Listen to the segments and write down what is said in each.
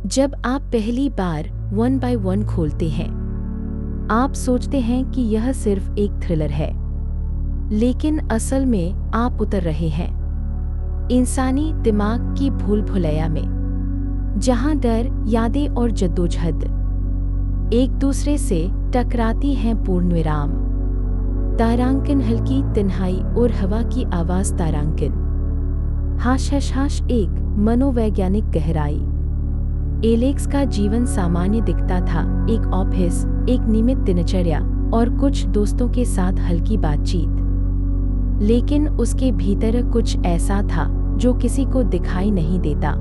जब आप पहली बार 1 by 1 खोलते हैं, आप सोचते हैं कि यह सिर्फ एक थ्रिलर है, लेकिन असल में आप उतर रहे हैं इंसानी दिमाग की भूल भुलैया में, जहां डर, यादें और जद्दोजहद एक दूसरे से टकराती हैं। पूर्णविराम तारांकन, हल्की तन्हाई और हवा की आवाज। तारांकन हाश हाश हाश, एक मनोवैज्ञानिक गहराई। एलेक्स का जीवन सामान्य दिखता था, एक ऑफिस, एक नियमित दिनचर्या और कुछ दोस्तों के साथ हल्की बातचीत। लेकिन उसके भीतर कुछ ऐसा था जो किसी को दिखाई नहीं देता।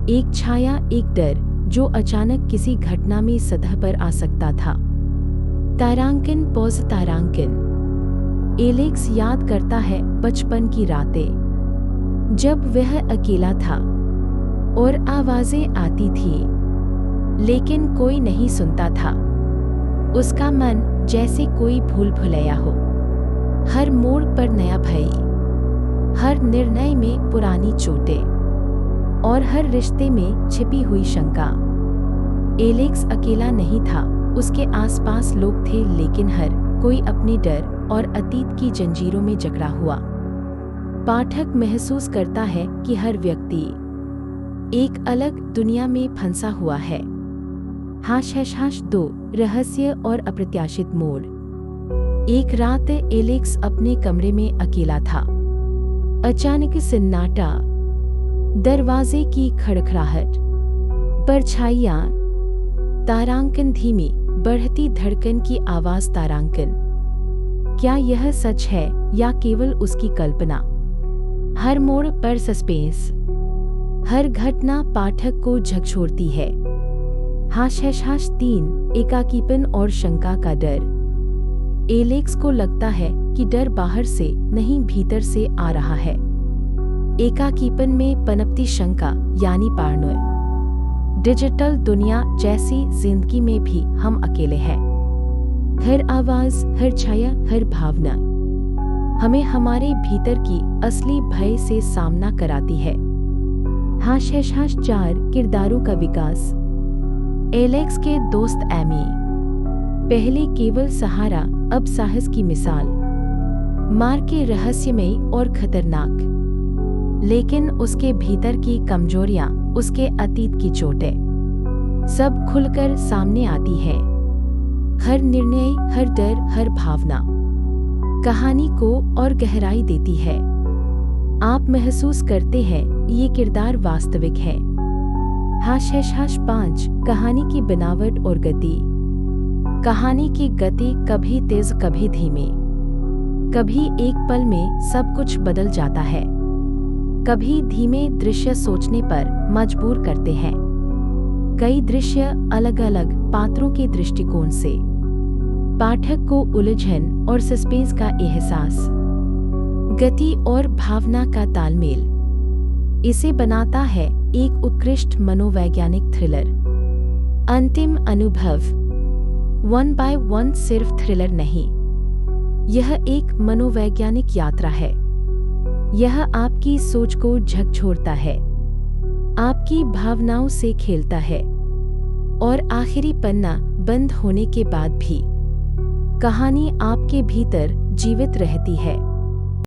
एक छाया, एक डर जो अचानक किसी घटना में सतह पर आ सकता था। तारांकन पॉज। तारांकन एलेक्स याद करता है बचपन की रातें, जब वह अकेला था और आवाजें आती थी, लेकिन कोई नहीं सुनता था। उसका मन जैसे कोई भूल भुलैया हो, हर मोड़ पर नया भय, हर निर्णय में पुरानी चोटें और हर रिश्ते में छिपी हुई शंका। एलेक्स अकेला नहीं था, उसके आसपास लोग थे, लेकिन हर कोई अपने डर और अतीत की जंजीरों में जकड़ा हुआ। पाठक महसूस करता है कि हर व्यक्ति एक अलग दुनिया में फंसा हुआ है। हाश हाश हाश 2, रहस्य और अप्रत्याशित मोड़। एक रात एलेक्स अपने कमरे में अकेला था। अचानक सन्नाटा, दरवाजे की खड़खड़ाहट, परछाइयां, तारांकन धीमी बढ़ती धड़कन की आवाज। तारांकन क्या यह सच है या केवल उसकी कल्पना? हर मोड़ पर सस्पेंस, हर घटना पाठक को झकझोरती है। हाश हाश हाश 3, एकाकीपन और शंका का डर। एलेक्स को लगता है कि डर बाहर से नहीं, भीतर से आ रहा है। एकाकीपन में पनपती शंका यानी पार्नोया। डिजिटल दुनिया जैसी जिंदगी में भी हम अकेले हैं। हर आवाज, हर छाया, हर भावना हमें हमारे भीतर की असली भय से सामना कराती है। हाश हाश हाश 4, किरदारों का विकास। एलेक्स के दोस्त एमी, पहले केवल सहारा, अब साहस की मिसाल। मार के रहस्यमयी और खतरनाक, लेकिन उसके भीतर की कमजोरियां, उसके अतीत की चोटें सब खुलकर सामने आती है। हर निर्णय, हर डर, हर भावना कहानी को और गहराई देती है। आप महसूस करते हैं ये किरदार वास्तविक है। हाश हाश हाश 5, कहानी की बनावट और गति। कहानी की गति कभी तेज, कभी धीमी, कभी एक पल में सब कुछ बदल जाता है, कभी धीमे दृश्य सोचने पर मजबूर करते हैं। कई दृश्य अलग अलग पात्रों के दृष्टिकोण से, पाठक को उलझन और सस्पेंस का एहसास। गति और भावना का तालमेल इसे बनाता है एक उत्कृष्ट मनोवैज्ञानिक थ्रिलर। अंतिम अनुभव 1 by 1 सिर्फ थ्रिलर नहीं, यह एक मनोवैज्ञानिक यात्रा है। यह आपकी सोच को झकझोरता है, आपकी भावनाओं से खेलता है और आखिरी पन्ना बंद होने के बाद भी कहानी आपके भीतर जीवित रहती है।